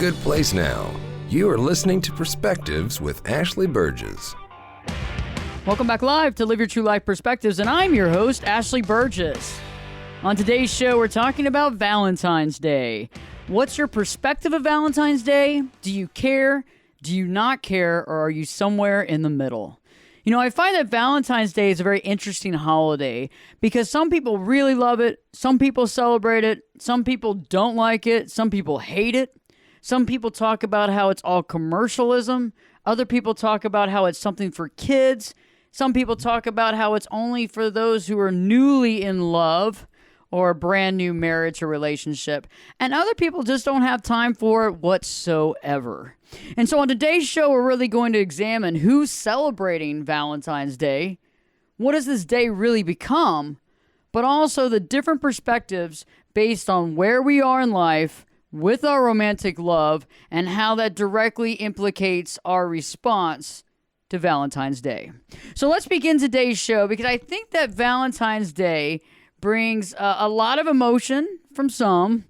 good place now. You are listening to Perspectives with Ashley Burgess. Welcome back live to Live Your True Life Perspectives, and I'm your host, Ashley Burgess. On today's show, we're talking about Valentine's Day. What's your perspective of Valentine's Day? Do you care? Do you not care? Or are you somewhere in the middle? You know, I find that Valentine's Day is a very interesting holiday because some people really love it, some people celebrate it, some people don't like it, some people hate it. Some people talk about how it's all commercialism. Other people talk about how it's something for kids. Some people talk about how it's only for those who are newly in love or a brand new marriage or relationship. And other people just don't have time for it whatsoever. And so on today's show, we're really going to examine who's celebrating Valentine's Day, what does this day really become, but also the different perspectives based on where we are in life with our romantic love and how that directly implicates our response to Valentine's Day. So let's begin today's show because I think that Valentine's Day brings a lot of emotion from some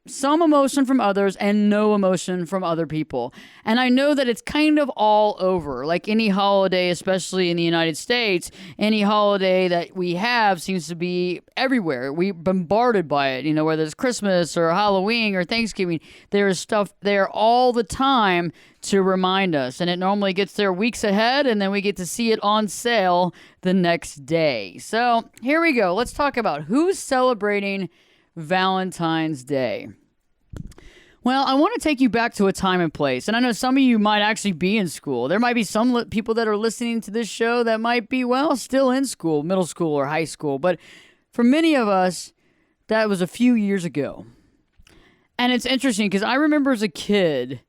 emotion from others, and no emotion from other people. And I know that it's kind of all over. Like any holiday, especially in the United States, any holiday that we have seems to be everywhere. We're bombarded by it, you know, whether it's Christmas or Halloween or Thanksgiving. There is stuff there all the time to remind us. And it normally gets there weeks ahead, and then we get to see it on sale the next day. So here we go. Let's talk about who's celebrating Valentine's Day. Well, I want to take you back to a time and place. And I know some of you might actually be in school. There might be some people that are listening to this show that might be, well, still in school, middle school or high school. But for many of us, that was a few years ago. And it's interesting because I remember as a kid,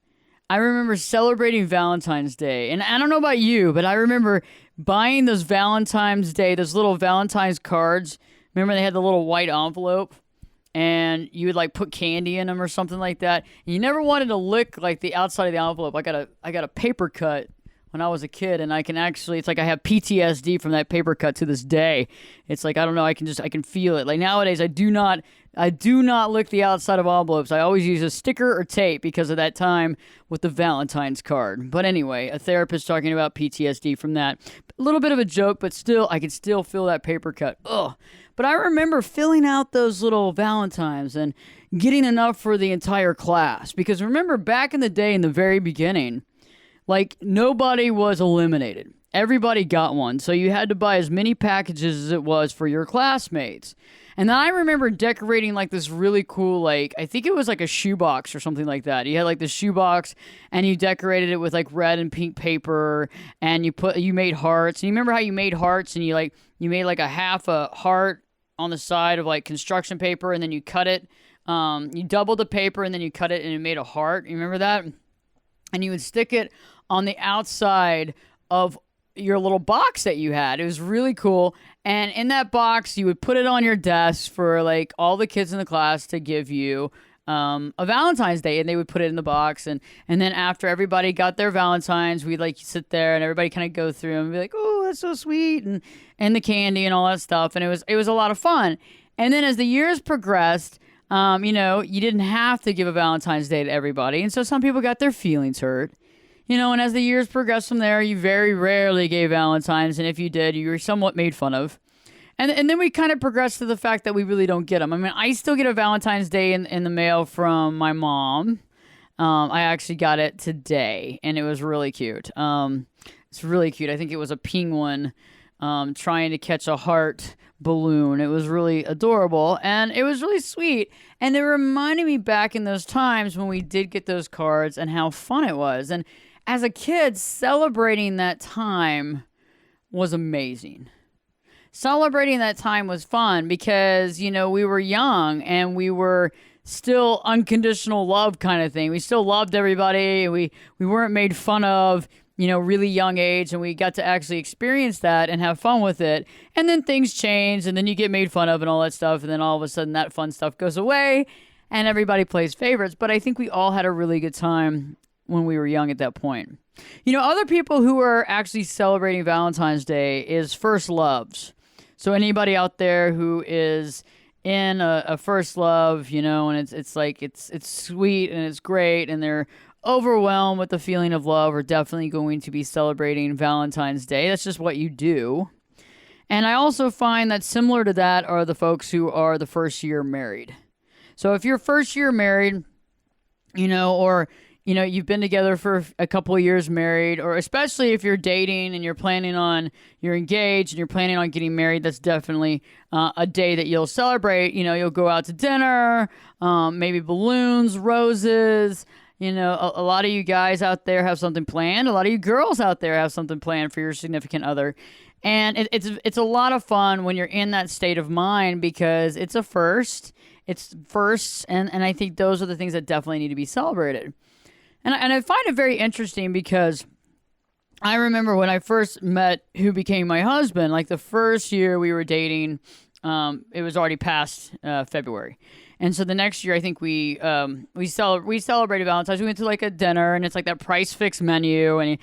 I remember celebrating Valentine's Day. And I don't know about you, but I remember buying those Valentine's Day, those little Valentine's cards. Remember they had the little white envelope? And you would like put candy in them or something like that. And you never wanted to lick like the outside of the envelope. I got a paper cut when I was a kid, and I can actually, it's like I have PTSD from that paper cut to this day. It's like, I don't know, I can feel it. Like nowadays, I do not lick the outside of envelopes. I always use a sticker or tape because of that time with the Valentine's card. But anyway, a therapist talking about PTSD from that. A little bit of a joke, but still, I can still feel that paper cut. Ugh. But I remember filling out those little Valentines and getting enough for the entire class. Because remember, back in the day, in the very beginning, like nobody was eliminated. Everybody got one. So you had to buy as many packages as it was for your classmates. And then I remember decorating like this really cool, like, I think it was like a shoebox or something like that. You had like the shoebox and you decorated it with like red and pink paper and you made hearts. And you remember how you made hearts and you made like a half a heart on the side of like construction paper, and then you cut it. You doubled the paper and then you cut it and it made a heart. You remember that? And you would stick it on the outside of your little box that you had. It was really cool. And in that box, you would put it on your desk for like all the kids in the class to give you a Valentine's Day, and they would put it in the box. And then after everybody got their Valentines, we'd like sit there and everybody kind of go through them and be like, oh, that's so sweet. And the candy and all that stuff. And it was a lot of fun. And then as the years progressed, you know, you didn't have to give a Valentine's Day to everybody. And so some people got their feelings hurt. You know, and as the years progressed from there, you very rarely gave Valentines. And if you did, you were somewhat made fun of. And then we kind of progressed to the fact that we really don't get them. I mean, I still get a Valentine's Day in the mail from my mom. I actually got it today, and it was really cute. It's really cute. I think it was a penguin trying to catch a heart balloon. It was really adorable, and it was really sweet. And it reminded me back in those times when we did get those cards and how fun it was. And as a kid, celebrating that time was amazing. Celebrating that time was fun because, you know, we were young and we were still unconditional love kind of thing. We still loved everybody. We weren't made fun of, you know, really young age, and we got to actually experience that and have fun with it. And then things change, and then you get made fun of and all that stuff, and then all of a sudden that fun stuff goes away and everybody plays favorites. But I think we all had a really good time when we were young at that point. You know, other people who are actually celebrating Valentine's Day is first loves. So anybody out there who is in a first love, and it's sweet and it's great, and they're overwhelmed with the feeling of love, are definitely going to be celebrating Valentine's Day. That's just what you do. And I also find that similar to that are the folks who are the first year married. So if you're first year married, or you've been together for a couple of years married, or especially if you're dating and you're engaged and you're planning on getting married, that's definitely a day that you'll celebrate. You'll go out to dinner, maybe balloons, roses. A lot of you guys out there have something planned. A lot of you girls out there have something planned for your significant other. And it's a lot of fun when you're in that state of mind, because it's a first. It's firsts, and I think those are the things that definitely need to be celebrated. And I find it very interesting because I remember when I first met who became my husband, like the first year we were dating, it was already past February. And so the next year, I think we celebrated Valentine's. We went to like a dinner, and it's like that price fixed menu, and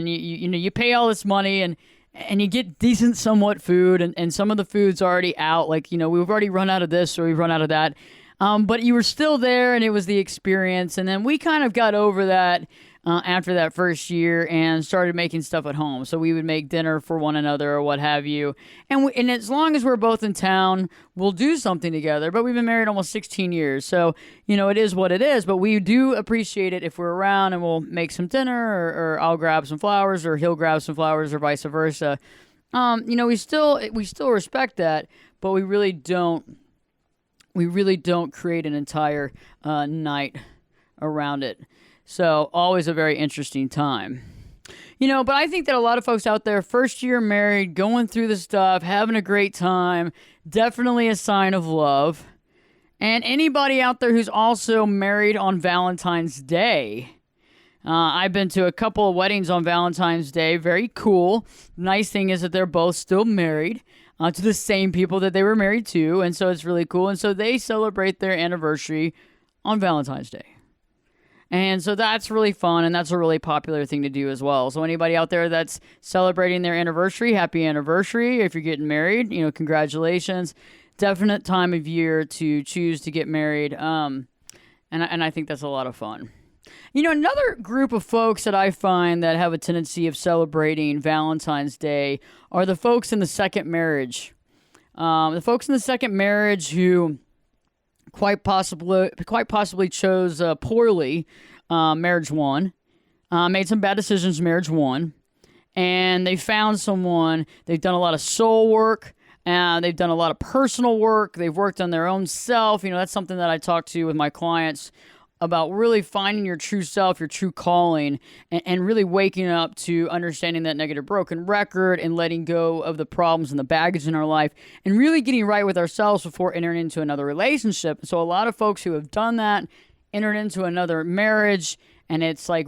you pay all this money, and you get decent somewhat food, and some of the food's already out. Like, we've already run out of this, or we've run out of that. But you were still there, and it was the experience. And then we kind of got over that after that first year and started making stuff at home. So we would make dinner for one another or what have you. And as long as we're both in town, we'll do something together. But we've been married almost 16 years. So, it is what it is. But we do appreciate it if we're around, and we'll make some dinner, or I'll grab some flowers, or he'll grab some flowers, or vice versa. We still respect that, but we really don't create an entire night around it. So always a very interesting time. But I think that a lot of folks out there, first year married, going through the stuff, having a great time, definitely a sign of love. And anybody out there who's also married on Valentine's Day. I've been to a couple of weddings on Valentine's Day. Very cool. Nice thing is that they're both still married to the same people that they were married to. And so it's really cool. And so they celebrate their anniversary on Valentine's Day. And so that's really fun, and that's a really popular thing to do as well. So anybody out there that's celebrating their anniversary, happy anniversary. If you're getting married, congratulations. Definite time of year to choose to get married. And I think that's a lot of fun. Another group of folks that I find that have a tendency of celebrating Valentine's Day are the folks in the second marriage. The folks in the second marriage who quite possibly chose poorly marriage one, made some bad decisions marriage one, and they found someone. They've done a lot of soul work, and they've done a lot of personal work. They've worked on their own self. That's something that I talk to with my clients about, really finding your true self, your true calling, and really waking up to understanding that negative broken record and letting go of the problems and the baggage in our life, and really getting right with ourselves before entering into another relationship. So a lot of folks who have done that entered into another marriage, and it's like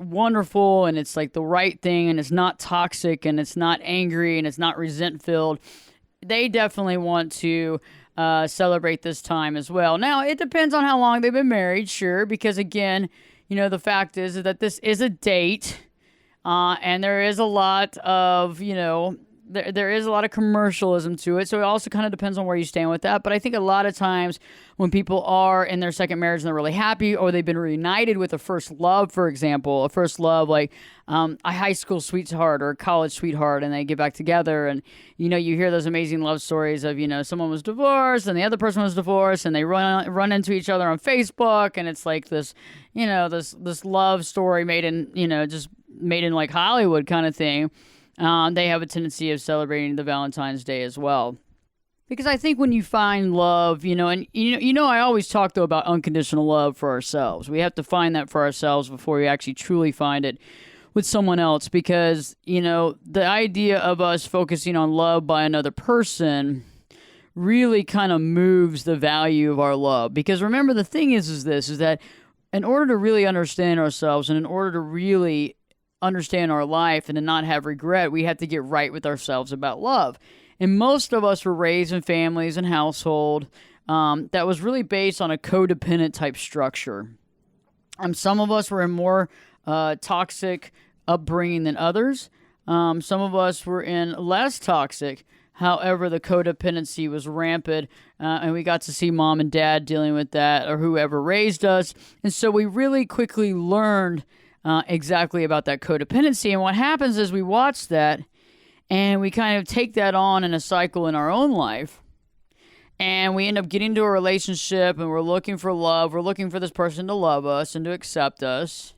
wonderful, and it's like the right thing, and it's not toxic, and it's not angry, and it's not resent filled. They definitely want to celebrate this time as well. Now, it depends on how long they've been married, sure, because again, the fact is that this is a date, and there is a lot of, there is a lot of commercialism to it, so it also kind of depends on where you stand with that. But I think a lot of times when people are in their second marriage and they're really happy, or they've been reunited with a first love, for example, a first love like a high school sweetheart or a college sweetheart, and they get back together, and you hear those amazing love stories of someone was divorced and the other person was divorced, and they run into each other on Facebook, and it's like this this love story made in just made in like Hollywood kind of thing. They have a tendency of celebrating the Valentine's Day as well. Because I think when you find love, and I always talk, though, about unconditional love for ourselves. We have to find that for ourselves before we actually truly find it with someone else. Because, the idea of us focusing on love by another person really kind of moves the value of our love. Because remember, the thing is that in order to really understand ourselves, and in order to really understand our life and to not have regret, we have to get right with ourselves about love. And most of us were raised in families and household that was really based on a codependent type structure. Some of us were in more toxic upbringing than others. Some of us were in less toxic However, the codependency was rampant, and we got to see mom and dad dealing with that, or whoever raised us. And so we really quickly learned exactly about that codependency. And what happens is we watch that, and we kind of take that on in a cycle in our own life. And we end up getting into a relationship, and we're looking for love. We're looking for this person to love us and to accept us.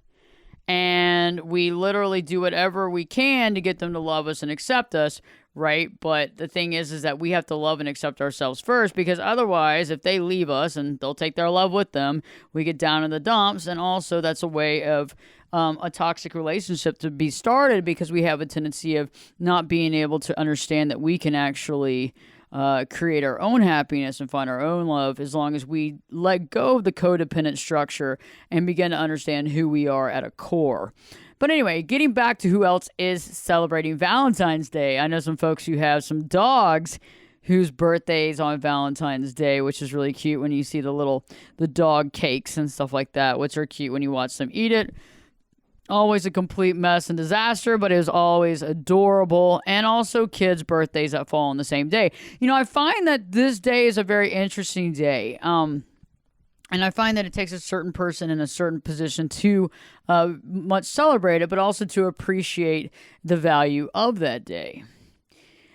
And we literally do whatever we can to get them to love us and accept us, right? But the thing is that we have to love and accept ourselves first, because otherwise, if they leave us and they'll take their love with them, we get down in the dumps. And also, that's a way of a toxic relationship to be started, because we have a tendency of not being able to understand that we can actually create our own happiness and find our own love, as long as we let go of the codependent structure and begin to understand who we are at a core. But anyway, getting back to who else is celebrating Valentine's Day. I know some folks who have some dogs whose birthdays on Valentine's Day, which is really cute when you see the dog cakes and stuff like that, which are cute when you watch them eat it. Always a complete mess and disaster, but it is always adorable. And also kids' birthdays that fall on the same day. I find that this day is a very interesting day. And I find that it takes a certain person in a certain position to much celebrate it, but also to appreciate the value of that day.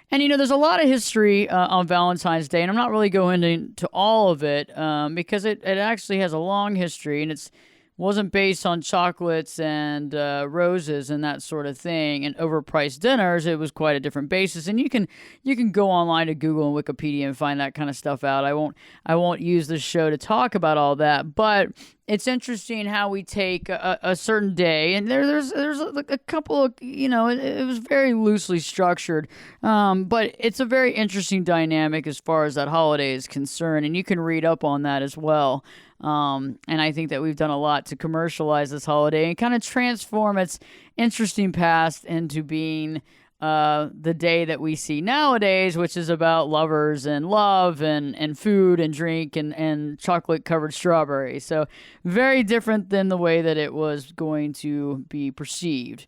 And, there's a lot of history on Valentine's Day, and I'm not really going into all of it because it actually has a long history, and wasn't based on chocolates and roses and that sort of thing and overpriced dinners. It was quite a different basis. And you can go online to Google and Wikipedia and find that kind of stuff out. I won't use this show to talk about all that, but it's interesting how we take a certain day, and there's a couple of, it was very loosely structured, but it's a very interesting dynamic as far as that holiday is concerned, and you can read up on that as well. And I think that we've done a lot to commercialize this holiday and kind of transform its interesting past into being the day that we see nowadays, which is about lovers and love and food and drink and chocolate-covered strawberries. So very different than the way that it was going to be perceived.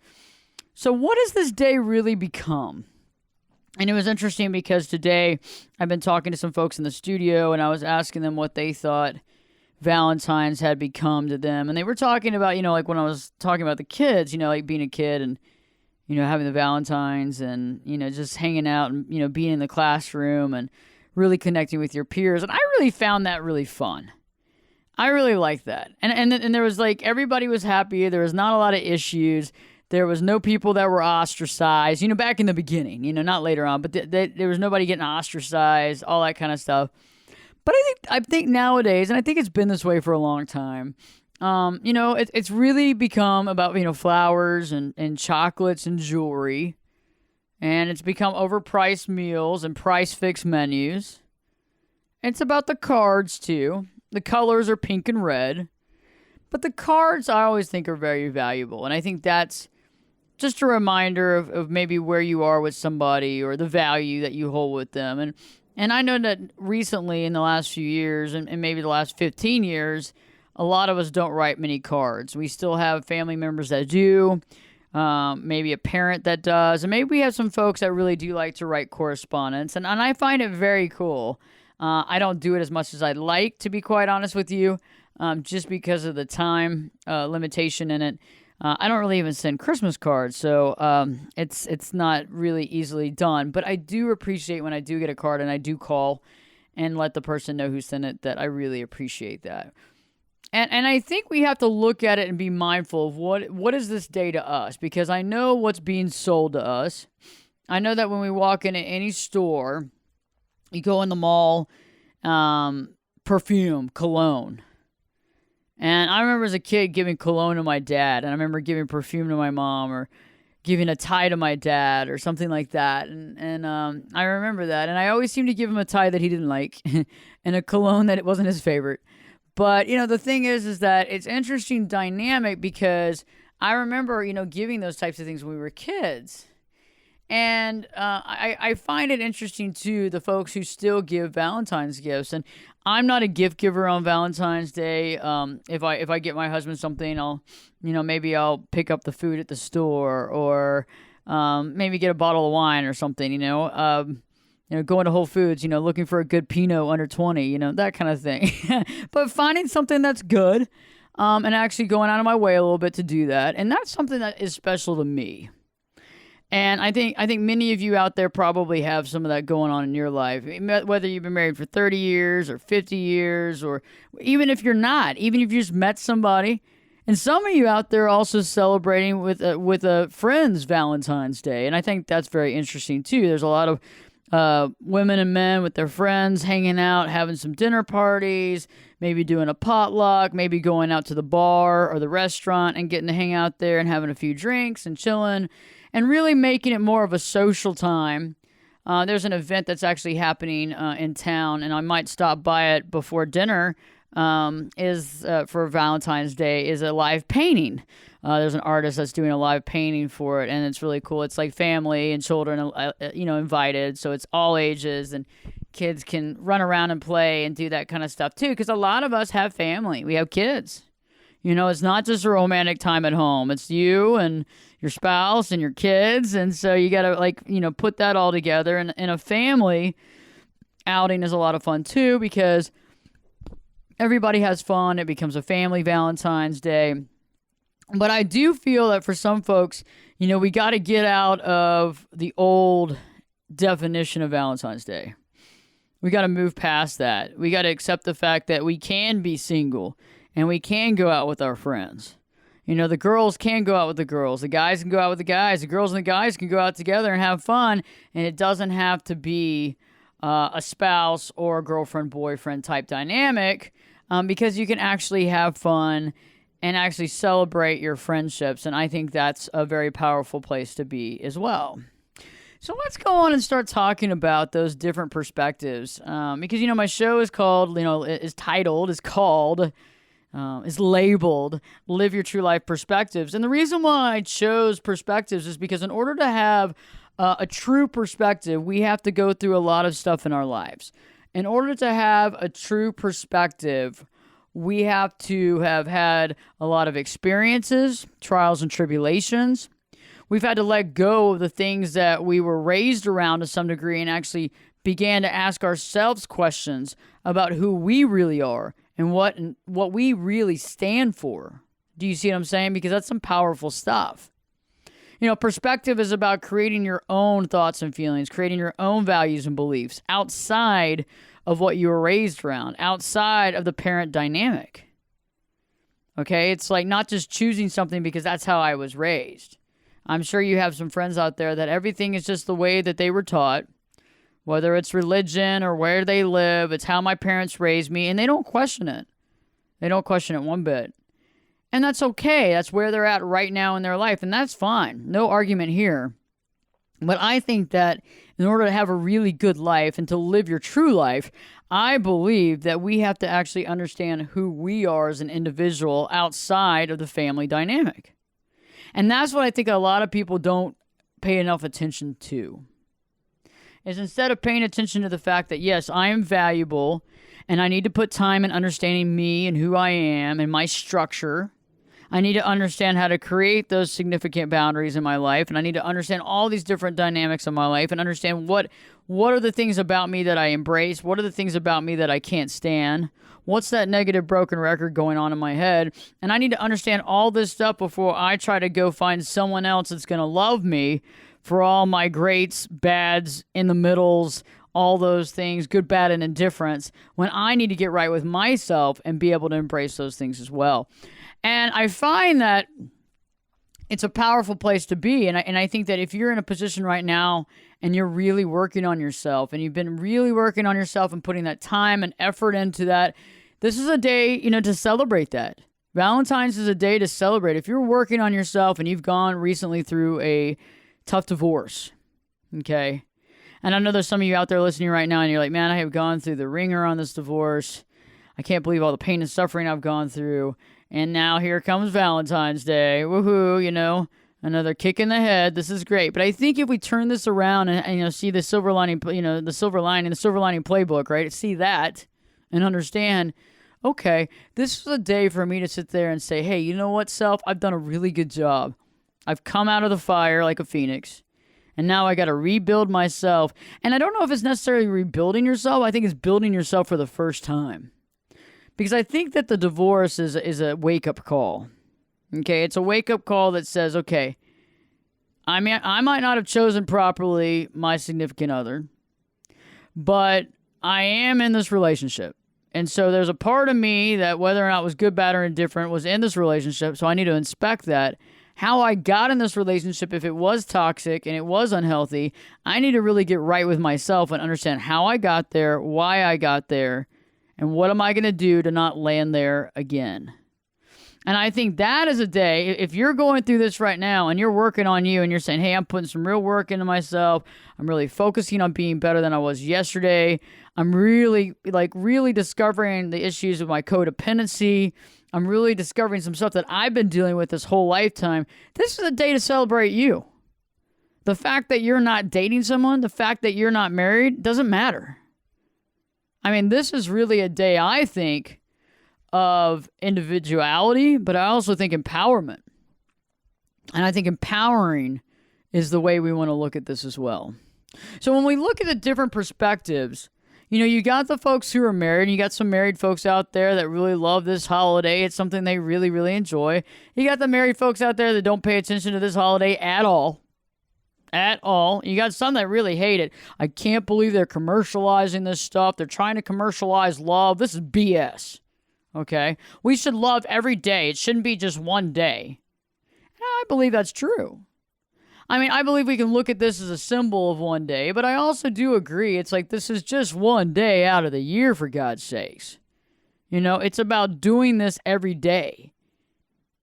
So what has this day really become? And it was interesting because today I've been talking to some folks in the studio, and I was asking them what they thought Valentine's had become to them. And they were talking about, like when I was talking about the kids, like being a kid and, having the Valentines and, just hanging out and, being in the classroom and really connecting with your peers. And I really found that really fun. I really liked that. And there was everybody was happy. There was not a lot of issues. There was no people that were ostracized, back in the beginning, not later on, but there was nobody getting ostracized, all that kind of stuff. But I think nowadays, and I think it's been this way for a long time, it's really become about, flowers and chocolates and jewelry. And it's become overpriced meals and price-fixed menus. It's about the cards, too. The colors are pink and red. But the cards, I always think, are very valuable. And I think that's just a reminder of maybe where you are with somebody or the value that you hold with them. And I know that recently in the last few years and maybe the last 15 years, a lot of us don't write many cards. We still have family members that do, maybe a parent that does, and maybe we have some folks that really do like to write correspondence. And I find it very cool. I don't do it as much as I'd like, to be quite honest with you, just because of the time limitation in it. I don't really even send Christmas cards, so it's not really easily done. But I do appreciate when I do get a card and I do call and let the person know who sent it that I really appreciate that. And I think we have to look at it and be mindful of what is this day to us, because I know what's being sold to us. I know that when we walk into any store, you go in the mall, perfume, cologne. And I remember as a kid giving cologne to my dad, and I remember giving perfume to my mom, or giving a tie to my dad, or something like that. And I remember that, and I always seemed to give him a tie that he didn't like, and a cologne that it wasn't his favorite. But the thing is that it's interesting dynamic, because I remember giving those types of things when we were kids. And I find it interesting, too, the folks who still give Valentine's gifts. And I'm not a gift giver on Valentine's Day. If I get my husband something, I'll, maybe I'll pick up the food at the store, or maybe get a bottle of wine or something, Going to Whole Foods, looking for a good Pinot under 20, that kind of thing. But finding something that's good, and actually going out of my way a little bit to do that. And that's something that is special to me. And I think many of you out there probably have some of that going on in your life, whether you've been married for 30 years or 50 years, or even if you're not, even if you just met somebody. And some of you out there also celebrating with a friend's Valentine's Day. And I think that's very interesting too. There's a lot of women and men with their friends hanging out, having some dinner parties, maybe doing a potluck, maybe going out to the bar or the restaurant and getting to hang out there and having a few drinks and chilling and really making it more of a social time. There's an event that's actually happening in town, and I might stop by it before dinner. For Valentine's Day is a live painting. There's an artist that's doing a live painting for it, and it's really cool. It's like family and children, invited. So it's all ages, and kids can run around and play and do that kind of stuff too. Because a lot of us have family. We have kids. It's not just a romantic time at home. It's you and your spouse and your kids. And so you got to put that all together. And a family outing is a lot of fun too, because everybody has fun. It becomes a family Valentine's Day. But I do feel that for some folks, we got to get out of the old definition of Valentine's Day. We got to move past that. We got to accept the fact that we can be single and we can go out with our friends. The girls can go out with the girls. The guys can go out with the guys. The girls and the guys can go out together and have fun. And it doesn't have to be a spouse or a girlfriend-boyfriend type dynamic, because you can actually have fun and actually celebrate your friendships. And I think that's a very powerful place to be as well. So let's go on and start talking about those different perspectives. Because, my show is called, is labeled Live Your True Life Perspectives. And the reason why I chose perspectives is because in order to have a true perspective, we have to go through a lot of stuff in our lives. In order to have a true perspective, we have to have had a lot of experiences, trials and tribulations. We've had to let go of the things that we were raised around to some degree and actually began to ask ourselves questions about who we really are and what we really stand for. Do you see what I'm saying? Because that's some powerful stuff. Perspective is about creating your own thoughts and feelings, creating your own values and beliefs outside of what you were raised around, outside of the parent dynamic. Okay? It's like not just choosing something because that's how I was raised. I'm sure you have some friends out there that everything is just the way that they were taught, whether it's religion or where they live. It's how my parents raised me, and they don't question it. They don't question it one bit. And that's okay. That's where they're at right now in their life, and that's fine. No argument here. But I think that in order to have a really good life and to live your true life, I believe that we have to actually understand who we are as an individual outside of the family dynamic. And that's what I think a lot of people don't pay enough attention to. Is instead of paying attention to the fact that, yes, I am valuable and I need to put time in understanding me and who I am and my structure, I need to understand how to create those significant boundaries in my life, and I need to understand all these different dynamics of my life and understand what are the things about me that I embrace, what are the things about me that I can't stand, what's that negative broken record going on in my head, and I need to understand all this stuff before I try to go find someone else that's going to love me for all my greats, bads, in the middles, all those things, good, bad, and indifference, when I need to get right with myself and be able to embrace those things as well. And I find that it's a powerful place to be. And I think that if you're in a position right now and you're really working on yourself and you've been really working on yourself and putting that time and effort into that, this is a day, to celebrate that. Valentine's is a day to celebrate. If you're working on yourself and you've gone recently through a tough divorce, okay? And I know there's some of you out there listening right now and you're like, man, I have gone through the ringer on this divorce. I can't believe all the pain and suffering I've gone through. And now here comes Valentine's Day. Woohoo, another kick in the head. This is great. But I think if we turn this around and see the silver lining, the silver lining playbook, right? See that and understand, okay, this is a day for me to sit there and say, hey, you know what, self? I've done a really good job. I've come out of the fire like a phoenix. And now I got to rebuild myself. And I don't know if it's necessarily rebuilding yourself. I think it's building yourself for the first time. Because I think that the divorce is a wake-up call. Okay, it's a wake-up call that says, okay, I might not have chosen properly my significant other, but I am in this relationship. And so there's a part of me that, whether or not it was good, bad, or indifferent, was in this relationship. So I need to inspect that. How I got in this relationship, if it was toxic and it was unhealthy, I need to really get right with myself and understand how I got there, why I got there, and what am I going to do to not land there again. And I think that is a day, if you're going through this right now and you're working on you and you're saying, hey, I'm putting some real work into myself. I'm really focusing on being better than I was yesterday. I'm really discovering the issues of my codependency. I'm really discovering some stuff that I've been dealing with this whole lifetime. This is a day to celebrate you. The fact that you're not dating someone, the fact that you're not married, doesn't matter. I mean, this is really a day, I think, of individuality, but I also think empowerment. And I think empowering is the way we want to look at this as well. So when we look at the different perspectives, you got the folks who are married, and you got some married folks out there that really love this holiday. It's something they really, really enjoy. You got the married folks out there that don't pay attention to this holiday at all. At all. You got some that really hate it. I can't believe they're commercializing this stuff. They're trying to commercialize love. This is BS. Okay? We should love every day. It shouldn't be just one day. And I believe that's true. I mean, I believe we can look at this as a symbol of one day, but I also do agree. It's like, this is just one day out of the year, for God's sakes. It's about doing this every day.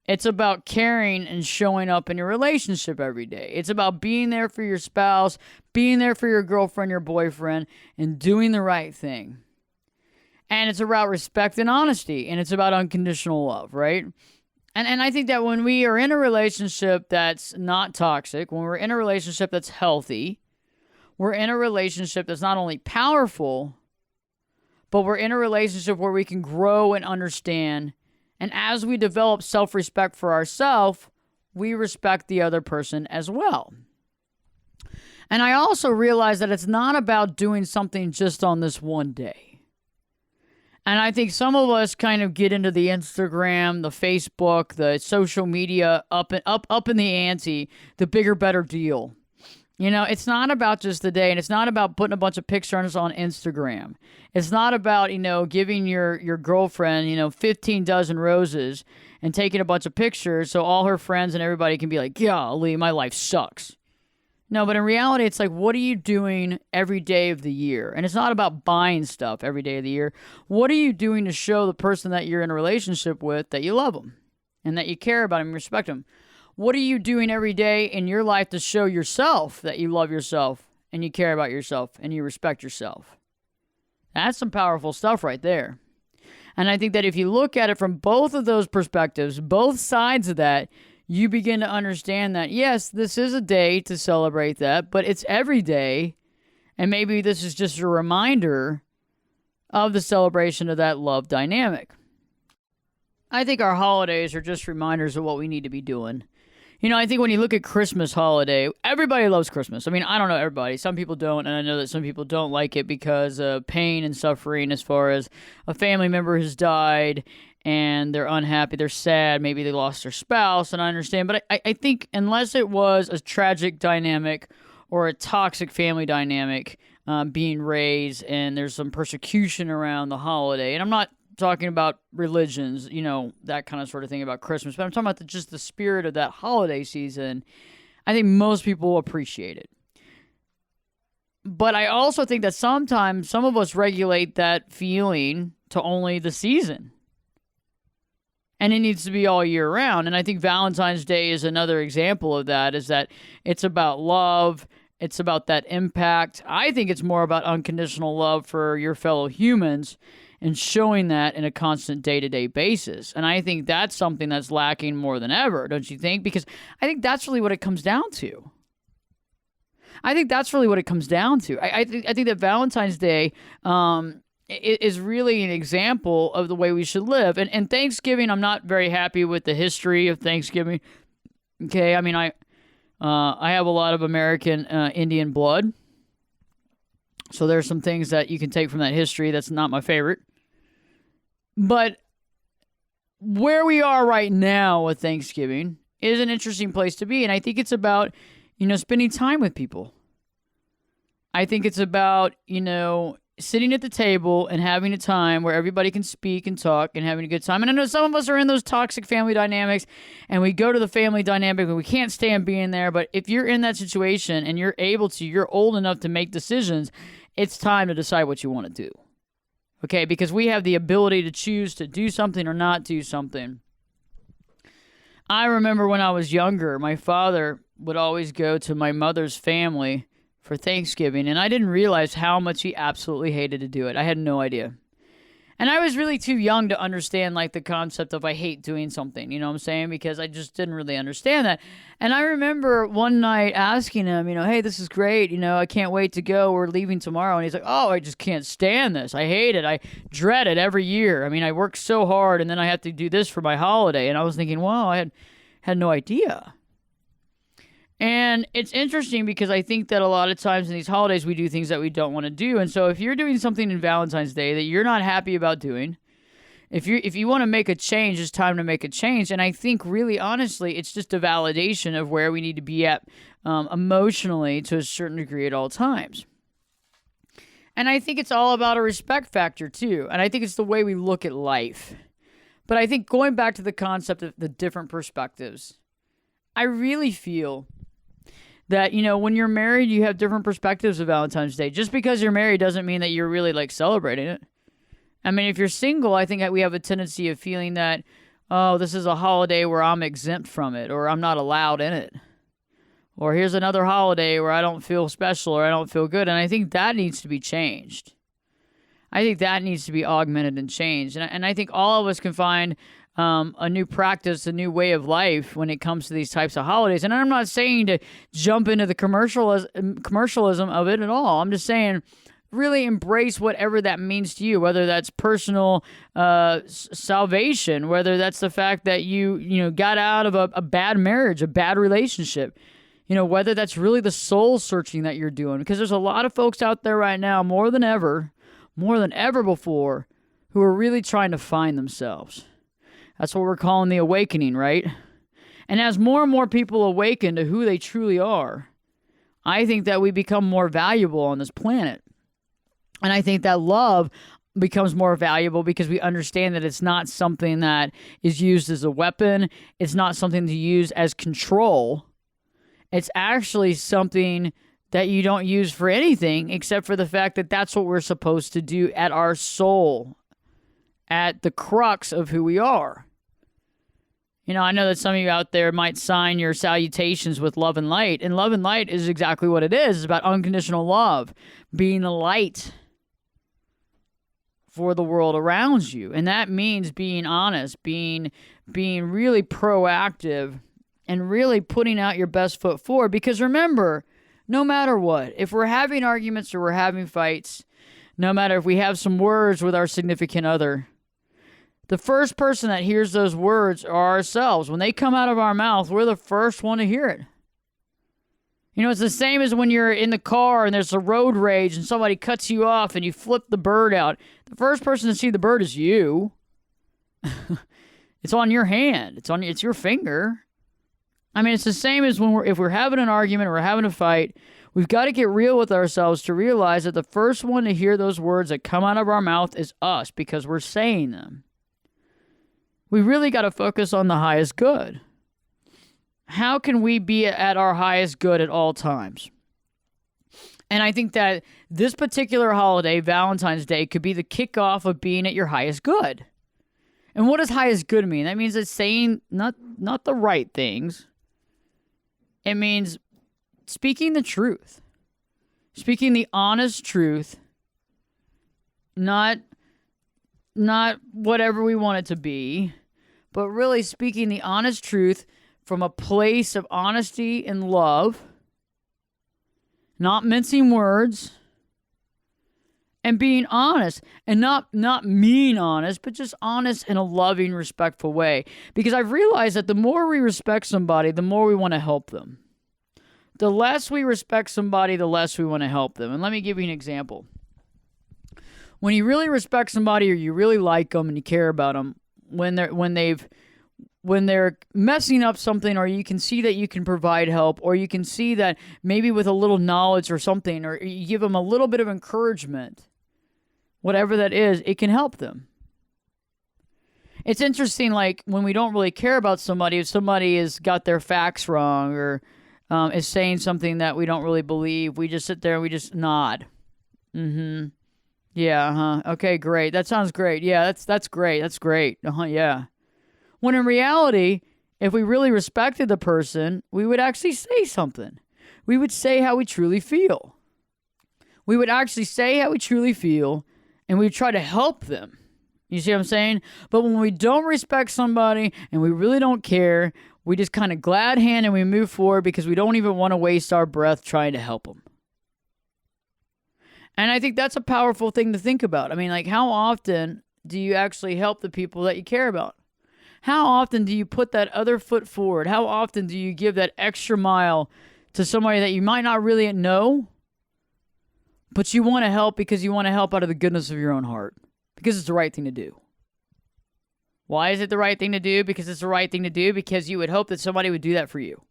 It's about caring and showing up in your relationship every day. It's about being there for your spouse, being there for your girlfriend, your boyfriend, and doing the right thing. And it's about respect and honesty, and it's about unconditional love, right? And I think that when we are in a relationship that's not toxic, when we're in a relationship that's healthy, we're in a relationship that's not only powerful, but we're in a relationship where we can grow and understand. And as we develop self-respect for ourselves, we respect the other person as well. And I also realize that it's not about doing something just on this one day. And I think some of us kind of get into the Instagram, the Facebook, the social media up in the ante, the bigger, better deal. It's not about just the day, and it's not about putting a bunch of pictures on Instagram. It's not about, giving your girlfriend, 15 dozen roses and taking a bunch of pictures so all her friends and everybody can be like, golly, my life sucks. No, but in reality, it's like, what are you doing every day of the year? And it's not about buying stuff every day of the year. What are you doing to show the person that you're in a relationship with that you love them and that you care about them and respect them? What are you doing every day in your life to show yourself that you love yourself and you care about yourself and you respect yourself? That's some powerful stuff right there. And I think that if you look at it from both of those perspectives, both sides of that, you begin to understand that, yes, this is a day to celebrate that, but it's every day. And maybe this is just a reminder of the celebration of that love dynamic. I think our holidays are just reminders of what we need to be doing. I think when you look at Christmas holiday, everybody loves Christmas. I mean, I don't know everybody. Some people don't, and I know that some people don't like it because of pain and suffering as far as a family member has died and they're unhappy, they're sad, maybe they lost their spouse, and I understand. But I think unless it was a tragic dynamic or a toxic family dynamic being raised and there's some persecution around the holiday, and I'm not talking about religions, that kind of sort of thing about Christmas, but I'm talking about just the spirit of that holiday season. I think most people will appreciate it. But I also think that sometimes some of us regulate that feeling to only the season. And it needs to be all year round. And I think Valentine's Day is another example of that, is that it's about love. It's about that impact. I think it's more about unconditional love for your fellow humans and showing that in a constant day-to-day basis. And I think that's something that's lacking more than ever, don't you think? Because I think that's really what it comes down to. I think that Valentine's Day is really an example of the way we should live. And Thanksgiving, I'm not very happy with the history of Thanksgiving. Okay, I mean, I have a lot of American Indian blood. So there's some things that you can take from that history. That's not my favorite. But where we are right now with Thanksgiving is an interesting place to be. And I think it's about, spending time with people. I think it's about, sitting at the table and having a time where everybody can speak and talk and having a good time. And I know some of us are in those toxic family dynamics, and we go to the family dynamic and we can't stand being there. But if you're in that situation and you're old enough to make decisions, it's time to decide what you want to do. Okay, because we have the ability to choose to do something or not do something. I remember when I was younger, my father would always go to my mother's family for Thanksgiving, and I didn't realize how much he absolutely hated to do it. I had no idea. And I was really too young to understand, the concept of I hate doing something, you know what I'm saying? Because I just didn't really understand that. And I remember one night asking him, hey, this is great, I can't wait to go. We're leaving tomorrow. And he's like, oh, I just can't stand this. I hate it. I dread it every year. I work so hard, and then I have to do this for my holiday. And I was thinking, wow, I had no idea. And it's interesting because I think that a lot of times in these holidays we do things that we don't want to do. And so if you're doing something in Valentine's Day that you're not happy about doing, if you want to make a change, it's time to make a change. And I think really honestly, it's just a validation of where we need to be at emotionally to a certain degree at all times. And I think it's all about a respect factor too. And I think it's the way we look at life. But I think going back to the concept of the different perspectives, I really feel that, when you're married, you have different perspectives of Valentine's Day. Just because you're married doesn't mean that you're really celebrating it. If you're single, I think that we have a tendency of feeling that, oh, this is a holiday where I'm exempt from it, or I'm not allowed in it. Or here's another holiday where I don't feel special or I don't feel good. And I think that needs to be changed. I think that needs to be augmented and changed. And I think all of us can find a new practice, a new way of life when it comes to these types of holidays. And I'm not saying to jump into the commercialism of it at all. I'm just saying really embrace whatever that means to you, whether that's personal salvation, whether that's the fact that you got out of a bad marriage, a bad relationship, whether that's really the soul searching that you're doing. Because there's a lot of folks out there right now, more than ever before, who are really trying to find themselves. That's what we're calling the awakening, right? And as more and more people awaken to who they truly are, I think that we become more valuable on this planet. And I think that love becomes more valuable because we understand that it's not something that is used as a weapon. It's not something to use as control. It's actually something that you don't use for anything except for the fact that that's what we're supposed to do at our soul, at the crux of who we are. I know that some of you out there might sign your salutations with love and light, and love and light is exactly what it is. It's about unconditional love, being a light for the world around you. And that means being honest, being really proactive, and really putting out your best foot forward. Because remember, no matter what, if we're having arguments or we're having fights, no matter if we have some words with our significant other, the first person that hears those words are ourselves. When they come out of our mouth, we're the first one to hear it. It's the same as when you're in the car and there's a road rage and somebody cuts you off and you flip the bird out. The first person to see the bird is you. It's on your hand. It's your finger. It's the same as if we're having an argument or we're having a fight. We've got to get real with ourselves to realize that the first one to hear those words that come out of our mouth is us because we're saying them. We really got to focus on the highest good. How can we be at our highest good at all times? And I think that this particular holiday, Valentine's Day, could be the kickoff of being at your highest good. And what does highest good mean? That means it's saying not the right things. It means speaking the truth. Speaking the honest truth. Not whatever we want it to be, but really speaking the honest truth from a place of honesty and love, not mincing words, and being honest, and not mean honest, but just honest in a loving, respectful way. Because I've realized that the more we respect somebody, the more we want to help them. The less we respect somebody, the less we want to help them. And let me give you an example. When you really respect somebody or you really like them and you care about them, when they're messing up something, or you can see that you can provide help, or you can see that maybe with a little knowledge or something, or you give them a little bit of encouragement, whatever that is, it can help them. It's interesting, like when we don't really care about somebody, if somebody has got their facts wrong or is saying something that we don't really believe, we just sit there and we just nod. Mm-hmm. Yeah, okay, great. That sounds great. Yeah, that's great. That's great. Yeah. When in reality, if we really respected the person, we would actually say something. We would say how we truly feel. We would actually say how we truly feel, and we would try to help them. You see what I'm saying? But when we don't respect somebody and we really don't care, we just kind of glad hand and we move forward because we don't even want to waste our breath trying to help them. And I think that's a powerful thing to think about. I mean, like, how often do you actually help the people that you care about? How often do you put that other foot forward? How often do you give that extra mile to somebody that you might not really know, but you want to help because you want to help out of the goodness of your own heart? Because it's the right thing to do. Why is it the right thing to do? Because it's the right thing to do because you would hope that somebody would do that for you.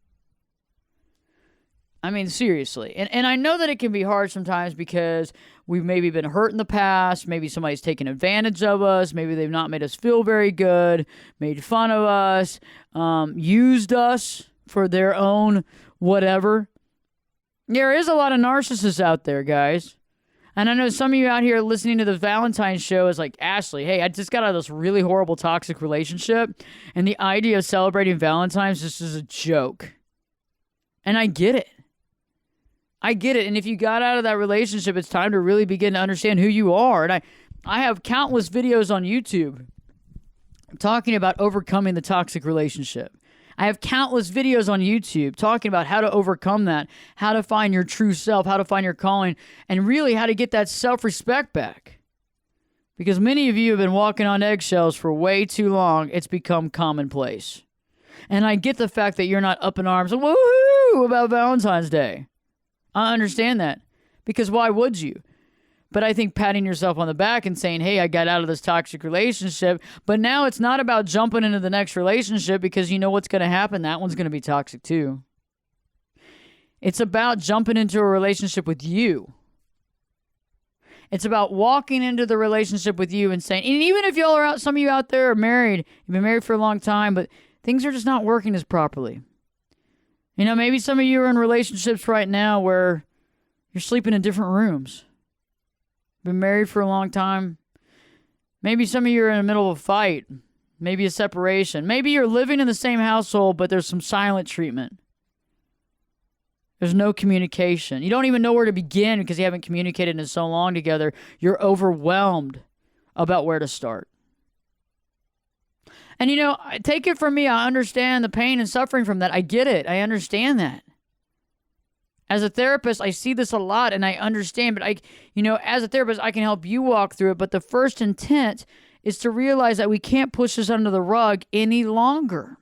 I mean, seriously. And I know that it can be hard sometimes because we've maybe been hurt in the past. Maybe somebody's taken advantage of us. Maybe they've not made us feel very good, made fun of us, used us for their own whatever. There is a lot of narcissists out there, guys. And I know some of you out here listening to the Valentine show is like, Ashley, hey, I just got out of this really horrible toxic relationship, and the idea of celebrating Valentine's just is a joke. And I get it. I get it. And if you got out of that relationship, it's time to really begin to understand who you are. And I have countless videos on YouTube talking about overcoming the toxic relationship. I have countless videos on YouTube talking about how to overcome that, how to find your true self, how to find your calling, and really how to get that self-respect back. Because many of you have been walking on eggshells for way too long. It's become commonplace. And I get the fact that you're not up in arms, woohoo, about Valentine's Day. I understand that. Because why would you? But I think patting yourself on the back and saying, hey, I got out of this toxic relationship. But now it's not about jumping into the next relationship because you know what's going to happen. That one's going to be toxic too. It's about jumping into a relationship with you. It's about walking into the relationship with you and saying, and even if y'all are out, some of you out there are married, you've been married for a long time, but things are just not working as properly. You know, maybe some of you are in relationships right now where you're sleeping in different rooms. Been married for a long time. Maybe some of you are in the middle of a fight. Maybe a separation. Maybe you're living in the same household, but there's some silent treatment. There's no communication. You don't even know where to begin because you haven't communicated in so long together. You're overwhelmed about where to start. And you know, take it from me, I understand the pain and suffering from that. I get it. I understand that. As a therapist, I see this a lot and I understand, but as a therapist, I can help you walk through it. But the first intent is to realize that we can't push this under the rug any longer.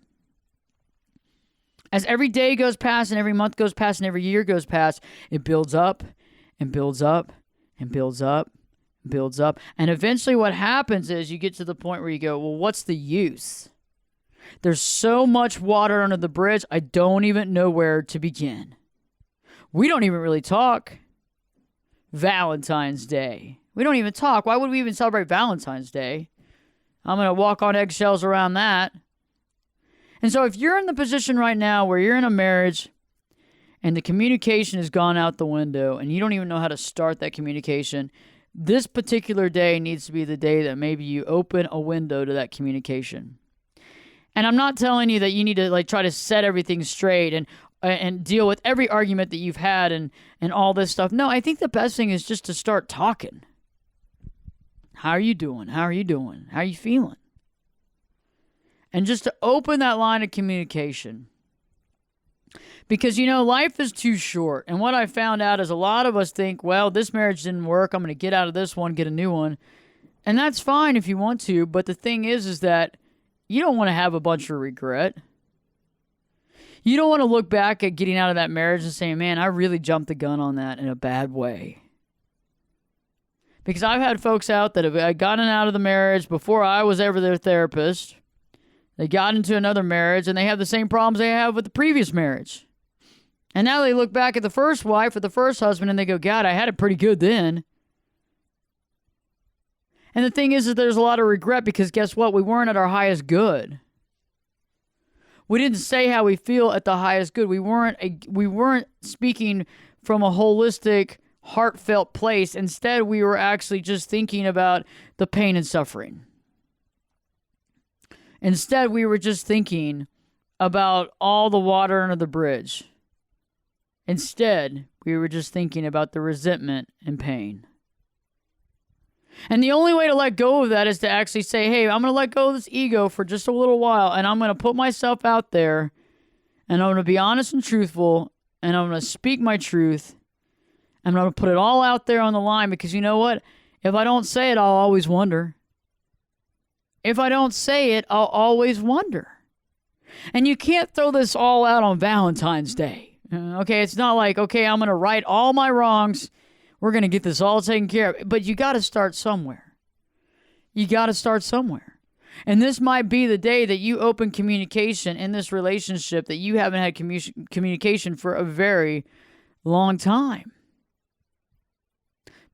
As every day goes past and every month goes past and every year goes past, it builds up and builds up and builds up and builds up. And eventually what happens is you get to the point where you go, well, what's the use? There's so much water under the bridge, I don't even know where to begin. We don't even really talk. Valentine's Day. We don't even talk. Why would we even celebrate Valentine's Day? I'm going to walk on eggshells around that. And so if you're in the position right now where you're in a marriage and the communication has gone out the window and you don't even know how to start that communication, this particular day needs to be the day that maybe you open a window to that communication. And I'm not telling you that you need to try to set everything straight and deal with every argument that you've had and all this stuff. No, I think the best thing is just to start talking. How are you doing? How are you doing? How are you feeling? And just to open that line of communication. Because, life is too short. And what I found out is a lot of us think, well, this marriage didn't work. I'm going to get out of this one, get a new one. And that's fine if you want to. But the thing is that you don't want to have a bunch of regret. You don't want to look back at getting out of that marriage and saying, man, I really jumped the gun on that in a bad way. Because I've had folks out that have gotten out of the marriage before I was ever their therapist. They got into another marriage and they have the same problems they have with the previous marriage. And now they look back at the first wife or the first husband and they go, God, I had it pretty good then. And the thing is that there's a lot of regret because guess what? We weren't at our highest good. We didn't say how we feel at the highest good. We weren't speaking from a holistic, heartfelt place. Instead, we were actually just thinking about the pain and suffering. Instead, we were just thinking about all the water under the bridge. Instead, we were just thinking about the resentment and pain. And the only way to let go of that is to actually say, hey, I'm going to let go of this ego for just a little while, and I'm going to put myself out there, and I'm going to be honest and truthful, and I'm going to speak my truth, and I'm going to put it all out there on the line, because you know what? If I don't say it, I'll always wonder. If I don't say it, I'll always wonder. And you can't throw this all out on Valentine's Day. Okay, it's not like, okay, I'm going to right all my wrongs. We're going to get this all taken care of. But you got to start somewhere. You got to start somewhere. And this might be the day that you open communication in this relationship that you haven't had communication for a very long time.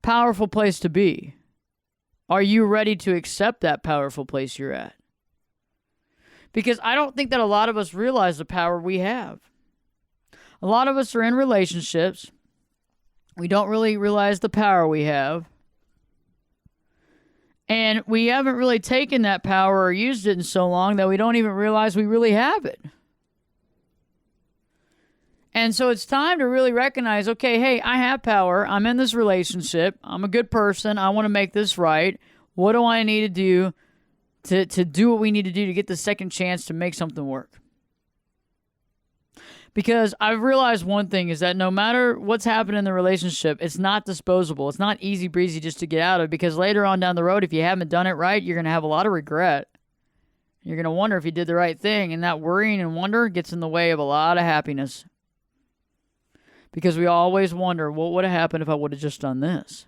Powerful place to be. Are you ready to accept that powerful place you're at? Because I don't think that a lot of us realize the power we have. A lot of us are in relationships. We don't really realize the power we have. And we haven't really taken that power or used it in so long that we don't even realize we really have it. And so it's time to really recognize, okay, hey, I have power. I'm in this relationship. I'm a good person. I want to make this right. What do I need to do to do what we need to do to get the second chance to make something work? Because I've realized one thing is that no matter what's happened in the relationship, it's not disposable. It's not easy breezy just to get out of, because later on down the road, if you haven't done it right, you're going to have a lot of regret. You're going to wonder if you did the right thing, and that worrying and wonder gets in the way of a lot of happiness. Because we always wonder, what would have happened if I would have just done this?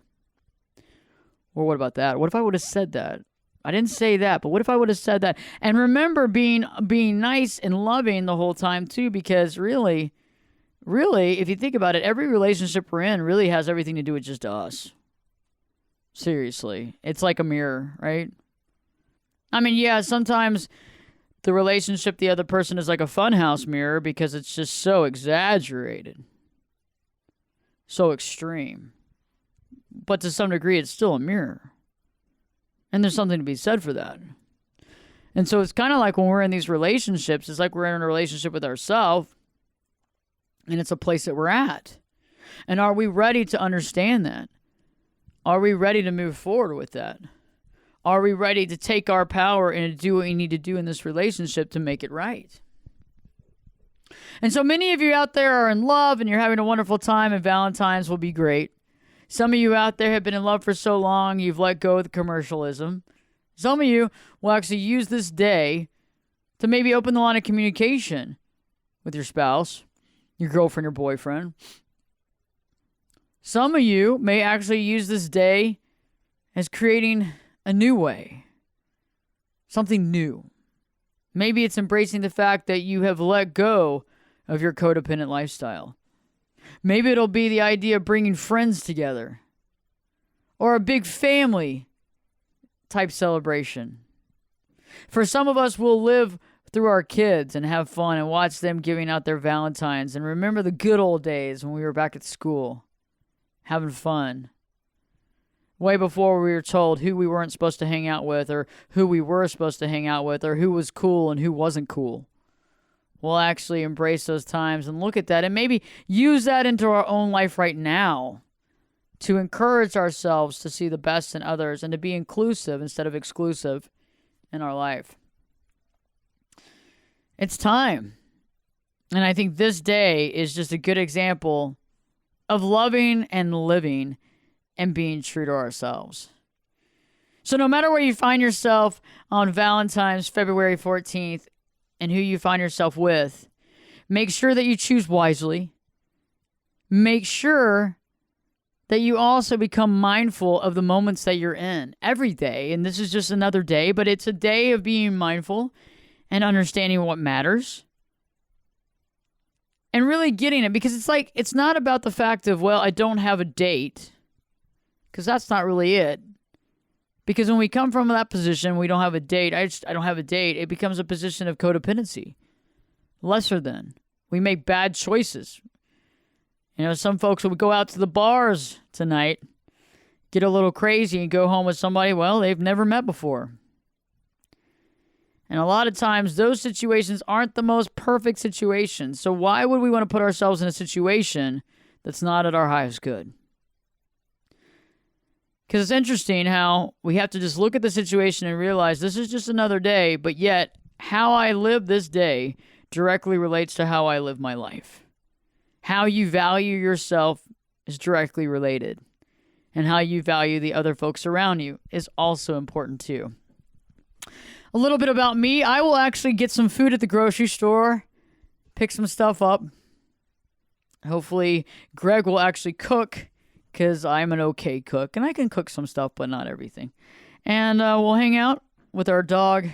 Or what about that? What if I would have said that? I didn't say that, but what if I would have said that? And remember being nice and loving the whole time too, because really, if you think about it, every relationship we're in really has everything to do with just us. Seriously. It's like a mirror, right? I mean, yeah, sometimes the relationship, the other person is like a funhouse mirror because it's just so exaggerated. So extreme. But to some degree, it's still a mirror. And there's something to be said for that. And so it's kind of like when we're in these relationships, it's like we're in a relationship with ourselves, and it's a place that we're at. And are we ready to understand that? Are we ready to move forward with that? Are we ready to take our power and do what we need to do in this relationship to make it right? And so many of you out there are in love and you're having a wonderful time, and Valentine's will be great. Some of you out there have been in love for so long, you've let go of the commercialism. Some of you will actually use this day to maybe open the line of communication with your spouse, your girlfriend, your boyfriend. Some of you may actually use this day as creating a new way, something new. Maybe it's embracing the fact that you have let go of your codependent lifestyle. Maybe it'll be the idea of bringing friends together, or a big family type celebration. For some of us, we'll live through our kids and have fun and watch them giving out their Valentines and remember the good old days when we were back at school, having fun. Way before we were told who we weren't supposed to hang out with, or who we were supposed to hang out with, or who was cool and who wasn't cool. We'll actually embrace those times and look at that and maybe use that into our own life right now to encourage ourselves to see the best in others and to be inclusive instead of exclusive in our life. It's time. And I think this day is just a good example of loving and living and being true to ourselves. So no matter where you find yourself on Valentine's February 14th, and who you find yourself with, Make sure that you choose wisely. Make sure that you also become mindful of the moments that you're in every day. And this is just another day, but it's a day of being mindful and understanding what matters. And really getting it, because it's not about the fact of, well, I don't have a date, because that's not really it. Because when we come from that position, we don't have a date, I don't have a date, it becomes a position of codependency. Lesser than. We make bad choices. Some folks will go out to the bars tonight, get a little crazy, and go home with somebody, well, they've never met before. And a lot of times, those situations aren't the most perfect situations. So why would we want to put ourselves in a situation that's not at our highest good? Because it's interesting how we have to just look at the situation and realize this is just another day, but yet how I live this day directly relates to how I live my life. How you value yourself is directly related. And how you value the other folks around you is also important too. A little bit about me. I will actually get some food at the grocery store, pick some stuff up. Hopefully, Greg will actually cook, because I'm an okay cook, and I can cook some stuff, but not everything. And we'll hang out with our dog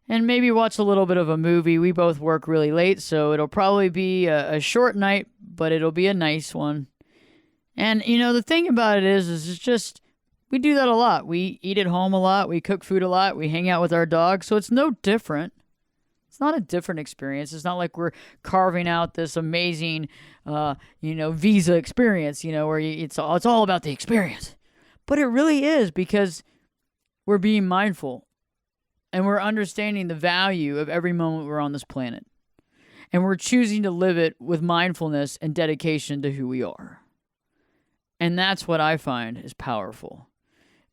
and maybe watch a little bit of a movie. We both work really late, so it'll probably be a short night, but it'll be a nice one. And, the thing about it is it's just, we do that a lot. We eat at home a lot. We cook food a lot. We hang out with our dog. So it's no different. It's not a different experience. It's not like we're carving out this amazing, visa experience, where it's all about the experience. But it really is, because we're being mindful and we're understanding the value of every moment we're on this planet. And we're choosing to live it with mindfulness and dedication to who we are. And that's what I find is powerful.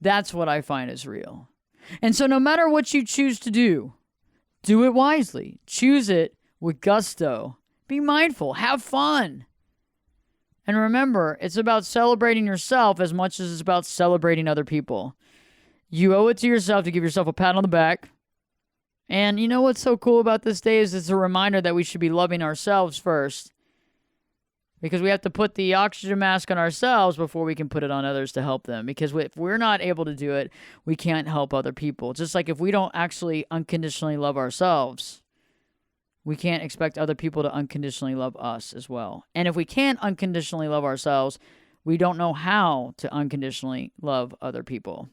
That's what I find is real. And so no matter what you choose to do it wisely. Choose it with gusto. Be mindful. Have fun. And remember, it's about celebrating yourself as much as it's about celebrating other people. You owe it to yourself to give yourself a pat on the back. And you know what's so cool about this day is it's a reminder that we should be loving ourselves first. Because we have to put the oxygen mask on ourselves before we can put it on others to help them. Because if we're not able to do it, we can't help other people. Just like if we don't actually unconditionally love ourselves, we can't expect other people to unconditionally love us as well. And if we can't unconditionally love ourselves, we don't know how to unconditionally love other people.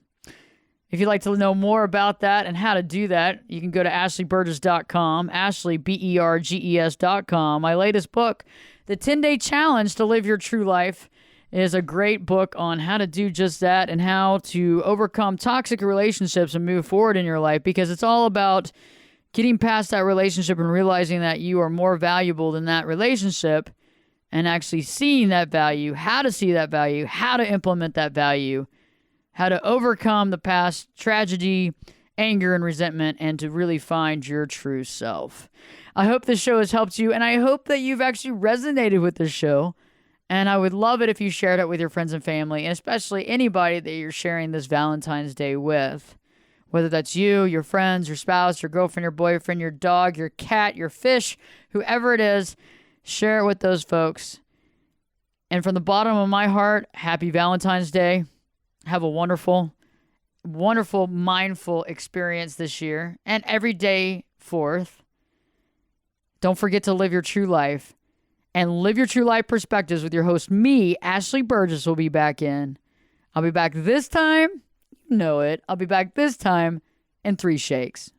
If you'd like to know more about that and how to do that, you can go to ashleyburgess.com, Ashley, BERGES.com. My latest book, The 10-Day Challenge to Live Your True Life, is a great book on how to do just that and how to overcome toxic relationships and move forward in your life, because it's all about getting past that relationship and realizing that you are more valuable than that relationship, and actually seeing that value, how to see that value, how to implement that value, how to overcome the past tragedy, anger, and resentment, and to really find your true self. I hope this show has helped you, and I hope that you've actually resonated with this show. And I would love it if you shared it with your friends and family, and especially anybody that you're sharing this Valentine's Day with. Whether that's you, your friends, your spouse, your girlfriend, your boyfriend, your dog, your cat, your fish, whoever it is, share it with those folks. And from the bottom of my heart, happy Valentine's Day. Have a wonderful, wonderful, mindful experience this year and every day forth. Don't forget to live your true life and live your true life perspectives with your host, me, Ashley Burgess, will be back in. I'll be back this time. You know it. I'll be back this time in 3 shakes.